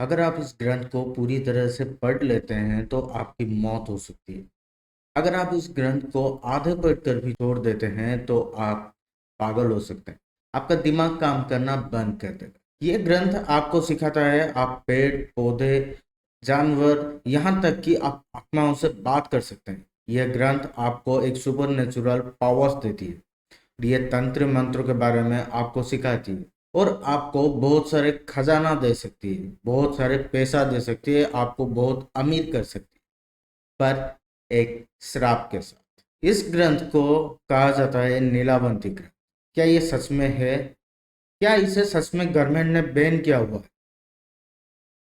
अगर आप इस ग्रंथ को पूरी तरह से पढ़ लेते हैं तो आपकी मौत हो सकती है। अगर आप इस ग्रंथ को आधे पढ़कर भी छोड़ देते हैं तो आप पागल हो सकते हैं। आपका दिमाग काम करना बंद कर देगा। ये ग्रंथ आपको सिखाता है आप पेड़, पौधे, जानवर, यहाँ तक कि आप आत्माओं से बात कर सकते हैं। यह ग्रंथ आपको एक सुपर नेचुरल पावर्स देती है। ये तंत्र मंत्रों के बारे में आपको सिखाती है और आपको बहुत सारे खजाना दे सकती है, बहुत सारे पैसा दे सकती है, आपको बहुत अमीर कर सकती है, पर एक श्राप के साथ। इस ग्रंथ को कहा जाता है नीलावंती ग्रंथ। क्या ये सच में है? क्या इसे सच में गवर्नमेंट ने बैन किया हुआ है?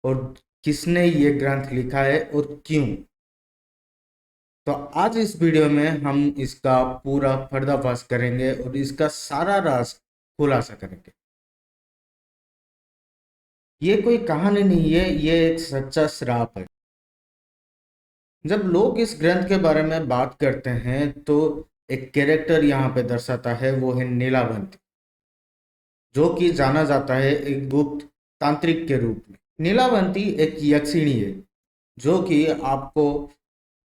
और किसने ये ग्रंथ लिखा है और क्यों? तो आज इस वीडियो में हम इसका पूरा पर्दाफाश करेंगे और इसका सारा राज खुलासा करेंगे। ये कोई कहानी नहीं है, ये एक सच्चा श्राप है। जब लोग इस ग्रंथ के बारे में बात करते हैं तो एक कैरेक्टर यहाँ पे दर्शाता है, वो है नीलावंती, जो कि जाना जाता है एक गुप्त तांत्रिक के रूप में। नीलावंती एक यक्षिणी है जो कि आपको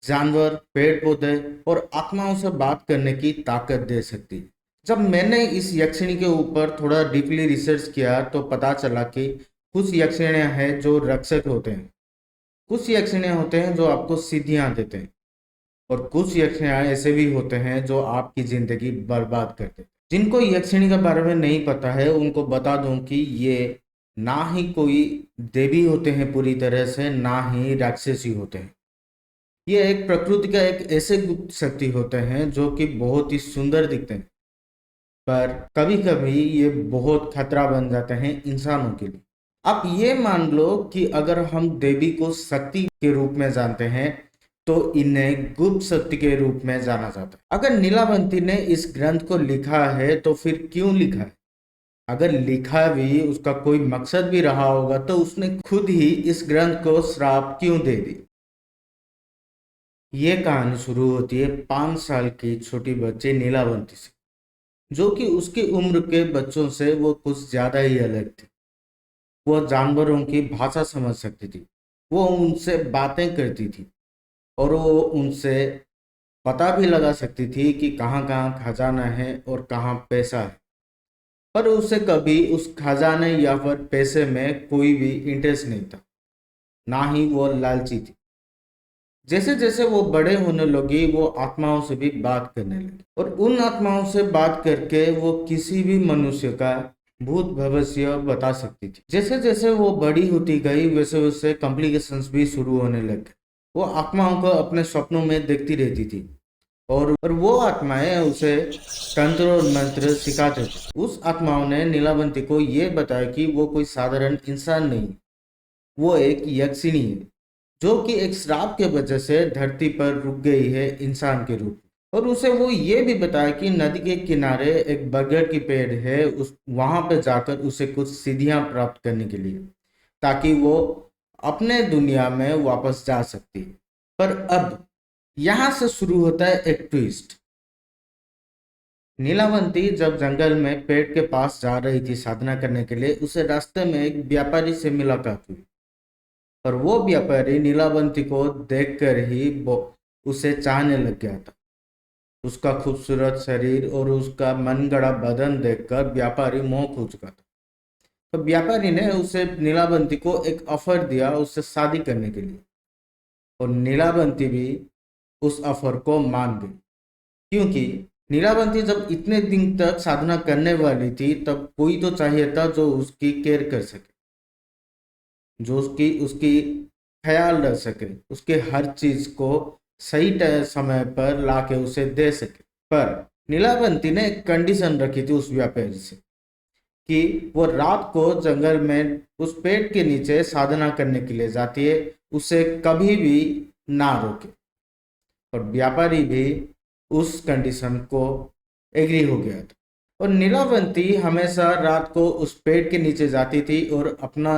जानवर, पेड़ पौधे और आत्माओं से बात करने की ताकत दे सकती है। जब मैंने इस यक्षिणी के ऊपर थोड़ा डीपली रिसर्च किया तो पता चला कि कुछ यक्षिणियाँ हैं जो रक्षक होते हैं, कुछ यक्षिणियाँ होते हैं जो आपको सिद्धियाँ देते हैं, और कुछ यक्षिणियाँ ऐसे भी होते हैं जो आपकी ज़िंदगी बर्बाद करते हैं। जिनको यक्षिणी के बारे में नहीं पता है उनको बता दूं कि ये ना ही कोई देवी होते हैं पूरी तरह से, ना ही राक्षसी होते हैं। ये एक प्रकृति का एक ऐसे गुप्त शक्ति होते हैं जो कि बहुत ही सुंदर दिखते हैं, पर कभी कभी ये बहुत खतरा बन जाते हैं इंसानों के लिए। आप ये मान लो कि अगर हम देवी को शक्ति के रूप में जानते हैं तो इन्हें गुप्त शक्ति के रूप में जाना जाता है। अगर नीलावंती ने इस ग्रंथ को लिखा है तो फिर क्यों लिखा है? अगर लिखा भी उसका कोई मकसद भी रहा होगा तो उसने खुद ही इस ग्रंथ को श्राप क्यों दे दी? ये कहानी शुरू होती है 5 साल की छोटी बच्ची नीलावंती से, जो कि उसकी उम्र के बच्चों से वो कुछ ज्यादा ही अलग थी। वो जानवरों की भाषा समझ सकती थी, वो उनसे बातें करती थी और वो उनसे पता भी लगा सकती थी कि कहाँ कहाँ खजाना है और कहाँ पैसा है। पर उसे कभी उस खजाने या फिर पैसे में कोई भी इंटरेस्ट नहीं था, ना ही वो लालची थी। जैसे जैसे वो बड़े होने लगी वो आत्माओं से भी बात करने लगी और उन आत्माओं से बात करके वो किसी भी मनुष्य का भूत भविष्य बता सकती थी। जैसे जैसे वो बड़ी होती गई वैसे वैसे कॉम्प्लिकेशंस भी शुरू होने लग गए। वो आत्माओं को अपने सपनों में देखती रहती थी और वो आत्माएं उसे तंत्र और मंत्र सिखाते थे। उस आत्माओं ने नीलावंती को ये बताया कि वो कोई साधारण इंसान नहीं, वो एक यक्षिणी है जो कि एक श्राप के वजह से धरती पर रुक गई है इंसान के रूप में। और उसे वो ये भी बताया कि नदी के किनारे एक बरगद की पेड़ है, उस वहां पे जाकर उसे कुछ सिद्धियां प्राप्त करने के लिए, ताकि वो अपने दुनिया में वापस जा सकती है। पर अब यहाँ से शुरू होता है एक ट्विस्ट। नीलावंती जब जंगल में पेड़ के पास जा रही थी साधना करने के लिए, उसे रास्ते में एक व्यापारी से मुलाकात हुई और वो व्यापारी नीलावंती को देखकर ही उसे चाहने लग गया था। उसका खूबसूरत शरीर और उसका मनगढ़ा बदन देखकर व्यापारी मोह खो चुका था। तो व्यापारी ने उसे नीलावंती को एक ऑफर दिया उससे शादी करने के लिए, और नीलावंती भी उस ऑफर को मान गई। क्योंकि नीलावंती जब इतने दिन तक साधना करने वाली थी तब कोई तो चाहिए था जो उसकी केयर कर सके, जो उसकी उसकी ख्याल रख सके, उसके हर चीज को सही समय पर लाके उसे दे सके। पर नीलावंती ने एक कंडीशन रखी थी उस व्यापारी से कि वो रात को जंगल में उस पेड़ के नीचे साधना करने के लिए जाती है, उसे कभी भी ना रोके। और व्यापारी भी उस कंडीशन को एग्री हो गया था और नीलावंती हमेशा रात को उस पेड़ के नीचे जाती थी और अपना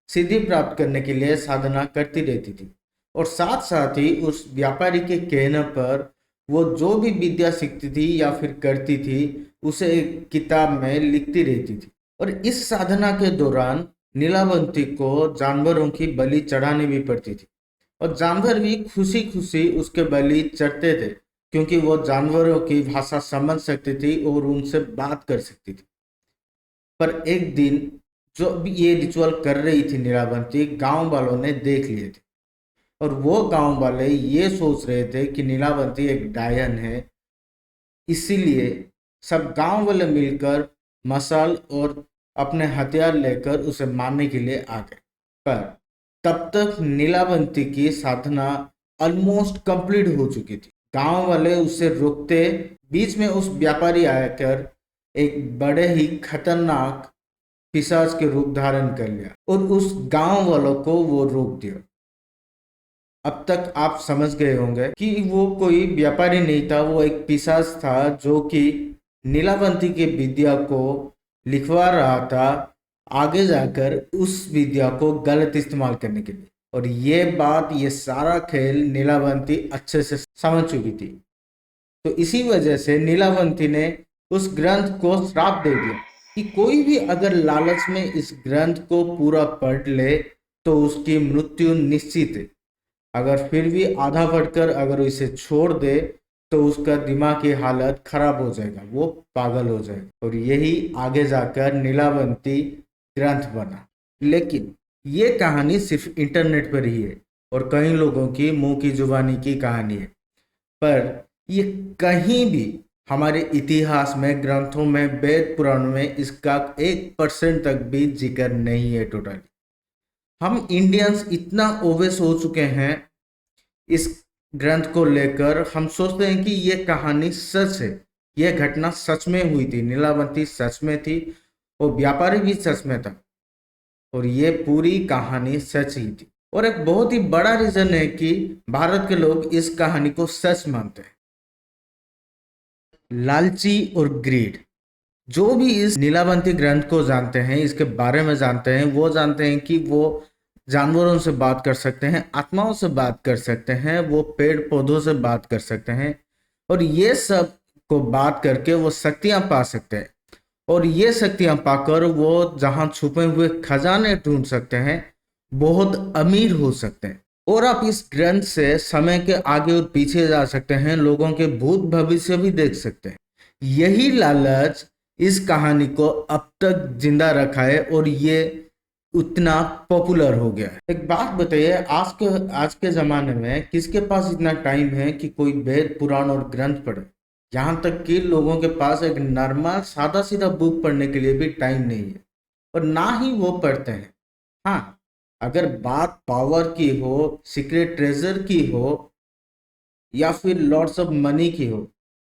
सिद्धि प्राप्त करने के लिए साधना करती रहती थी। और साथ साथ ही उस व्यापारी के कहने पर वो जो भी विद्या सीखती थी या फिर करती थी उसे एक किताब में लिखती रहती थी। और इस साधना के दौरान नीलावंती को जानवरों की बलि चढ़ानी भी पड़ती थी और जानवर भी खुशी खुशी उसके बलि चढ़ते थे, क्योंकि वो जानवरों की भाषा समझ सकती थी और उनसे बात कर सकती थी। पर एक दिन जो भी ये रिचुअल कर रही थी नीलावंती, गांव वालों ने देख लिए थे और वो गांव वाले ये सोच रहे थे कि नीलावंती एक डायन है। इसीलिए सब गांव वाले मिलकर मशाल और अपने हथियार लेकर उसे मारने के लिए आ गए। पर तब तक नीलावंती की साधना ऑलमोस्ट कंप्लीट हो चुकी थी। गांव वाले उसे रोकते, बीच में उस व्यापारी आकर एक बड़े ही खतरनाक पिशाच के रूप धारण कर लिया और उस गांव वालों को वो रोक दिया। अब तक आप समझ गए होंगे कि वो कोई व्यापारी नहीं था, वो एक पिशाच था जो कि नीलावंती के विद्या को लिखवा रहा था आगे जाकर उस विद्या को गलत इस्तेमाल करने के लिए। और ये बात, ये सारा खेल नीलावंती अच्छे से समझ चुकी थी। तो इसी वजह से नीलावंती ने उस ग्रंथ को श्राप दे दिया कि कोई भी अगर लालच में इस ग्रंथ को पूरा पढ़ ले तो उसकी मृत्यु निश्चित है। अगर फिर भी आधा पढ़कर अगर इसे छोड़ दे तो उसका दिमाग की हालत खराब हो जाएगा, वो पागल हो जाएगा। और यही आगे जाकर नीलावंती ग्रंथ बना। लेकिन ये कहानी सिर्फ इंटरनेट पर ही है और कई लोगों की मुंह की जुबानी की कहानी है, पर ये कहीं भी हमारे इतिहास में, ग्रंथों में, वेद पुराणों में इसका 1% तक भी जिक्र नहीं है टोटली। हम इंडियंस इतना ओवेस हो चुके हैं इस ग्रंथ को लेकर, हम सोचते हैं कि ये कहानी सच है, यह घटना सच में हुई थी, नीलावंती सच में थी और व्यापारी भी सच में था और ये पूरी कहानी सच ही थी। और एक बहुत ही बड़ा रीजन है कि भारत के लोग इस कहानी को सच मानते हैं। लालची और ग्रीड। जो भी इस नीलावंती ग्रंथ को जानते हैं, इसके बारे में जानते हैं, वो जानते हैं कि वो जानवरों से बात कर सकते हैं, आत्माओं से बात कर सकते हैं, वो पेड़ पौधों से बात कर सकते हैं और ये सब को बात करके वो शक्तियां पा सकते हैं और ये शक्तियां पाकर वो जहां छुपे हुए खजाने ढूंढ सकते हैं, बहुत अमीर हो सकते हैं। और आप इस ग्रंथ से समय के आगे और पीछे जा सकते हैं, लोगों के भूत भविष्य भी देख सकते हैं। यही लालच इस कहानी को अब तक जिंदा रखा है और ये उतना पॉपुलर हो गया है। एक बात बताइए, आज के जमाने में किसके पास इतना टाइम है कि कोई वेद पुराण और ग्रंथ पढ़े? यहाँ तक कि लोगों के पास एक नॉर्मल सादा सीधा बुक पढ़ने के लिए भी टाइम नहीं है और ना ही वो पढ़ते हैं। हाँ, अगर बात पावर की हो, सीक्रेट ट्रेजर की हो या फिर लॉट्स ऑफ मनी की हो,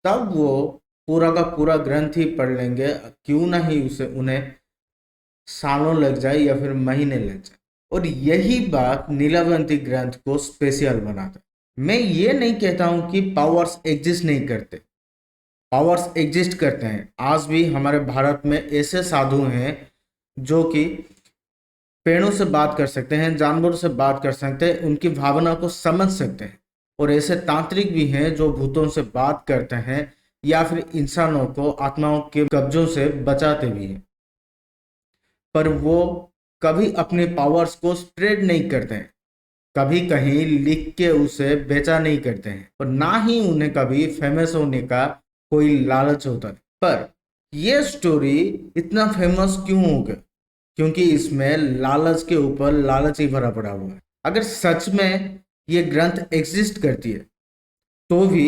तब वो पूरा का पूरा ग्रंथ ही पढ़ लेंगे, क्यों ना ही उसे उन्हें सालों लग जाए या फिर महीने लग जाए। और यही बात नीलावंती ग्रंथ को स्पेशल बनाता है। मैं ये नहीं कहता हूं कि पावर्स एग्जिस्ट नहीं करते, पावर्स एग्जिस्ट करते हैं। आज भी हमारे भारत में ऐसे साधु हैं जो कि पेड़ों से बात कर सकते हैं, जानवरों से बात कर सकते हैं, उनकी भावना को समझ सकते हैं। और ऐसे तांत्रिक भी हैं जो भूतों से बात करते हैं या फिर इंसानों को आत्माओं के कब्जों से बचाते भी हैं। पर वो कभी अपने पावर्स को स्प्रेड नहीं करते हैं, कभी कहीं लिख के उसे बेचा नहीं करते हैं और ना ही उन्हें कभी फेमस होने का कोई लालच होता है। पर ये स्टोरी इतना फेमस क्यों हो गया? क्योंकि इसमें लालच के ऊपर लालच ही भरा पड़ा हुआ है। अगर सच में ये ग्रंथ एग्जिस्ट करती है तो भी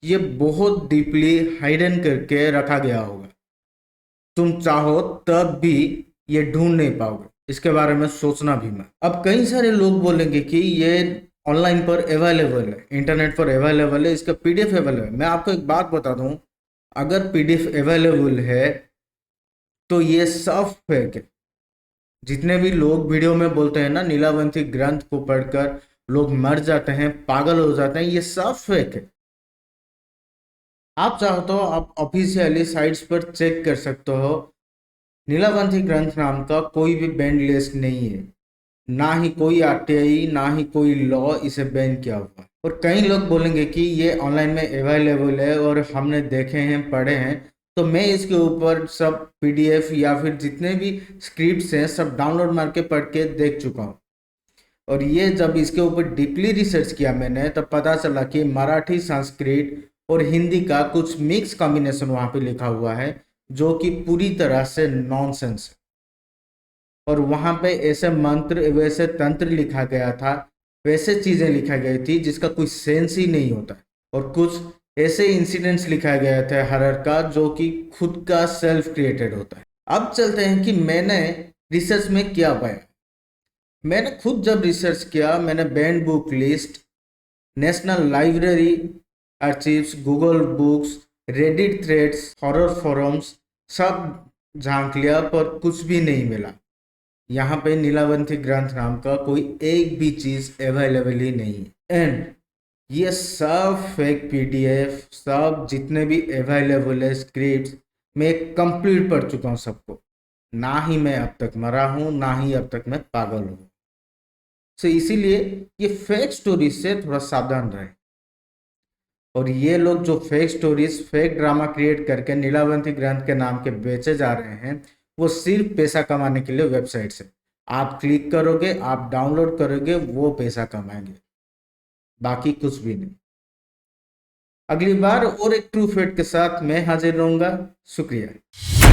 ये बहुत डीपली हाइडन करके रखा गया होगा, तुम चाहो तब भी ये ढूंढ नहीं पाओगे, इसके बारे में सोचना भी मत। अब कई सारे लोग बोलेंगे कि ये ऑनलाइन पर अवेलेबल है, इंटरनेट पर अवेलेबल है, इसका पीडीएफ अवेलेबल है। मैं आपको एक बात बता दूं, अगर पीडीएफ अवेलेबल है तो ये सब फेक है। जितने भी लोग वीडियो में बोलते हैं ना नीलावंती ग्रंथ को पढ़कर लोग मर जाते हैं, पागल हो जाते हैं, ये सब फेक है। आप चाहो तो आप ऑफिशियली साइट्स पर चेक कर सकते हो, नीलावंती ग्रंथ नाम का कोई भी बैंड लिस्ट नहीं है, ना ही कोई आरटीआई, ना ही कोई लॉ इसे बैन किया हुआ है। और कई लोग बोलेंगे कि ये ऑनलाइन में अवेलेबल है और हमने देखे हैं, पढ़े हैं, तो मैं इसके ऊपर सब पीडीएफ या फिर जितने भी स्क्रिप्ट्स हैं सब डाउनलोड मार के पढ़ के देख चुका हूँ। और ये जब इसके ऊपर डीपली रिसर्च किया मैंने तब पता चला कि मराठी, संस्कृत और हिंदी का कुछ मिक्स कॉम्बिनेशन वहाँ पे लिखा हुआ है जो कि पूरी तरह से नॉनसेंस है। और वहाँ पे ऐसे मंत्र वैसे तंत्र लिखा गया था, वैसे चीज़ें लिखा गई थी जिसका कोई सेंस ही नहीं होता। और कुछ ऐसे इंसिडेंट्स लिखा गया था हरर का जो कि खुद का सेल्फ क्रिएटेड होता है। अब चलते हैं कि मैंने रिसर्च में क्या पाया। मैंने खुद जब रिसर्च किया मैंने banned book list, national library archives, Google Books, Reddit threads, horror forums सब झांक लिया पर कुछ भी नहीं मिला। यहाँ पे नीलावंती ग्रंथ नाम का कोई एक भी चीज़ अवेलेबल ही नहीं है। एंड ये सब फेक पीडीएफ, सब जितने भी अवेलेबल है स्क्रिप्ट, मैं कंप्लीट पढ़ चुका हूँ सबको। ना ही मैं अब तक मरा हूँ, ना ही अब तक मैं पागल हूँ। सो इसीलिए ये फेक स्टोरीज से थोड़ा सावधान रहे। और ये लोग जो fake stories, fake drama create करके नीलावंती ग्रंथ के नाम के बेचे जा रहे हैं, वो सिर्फ पैसा कमाने के लिए वेबसाइट से। आप क्लिक करोगे, आप डाउनलोड करोगे, वो पैसा कमाएंगे, बाकी कुछ भी नहीं। अगली बार और एक ट्रू फैक्ट के साथ मैं हाजिर रहूंगा। शुक्रिया।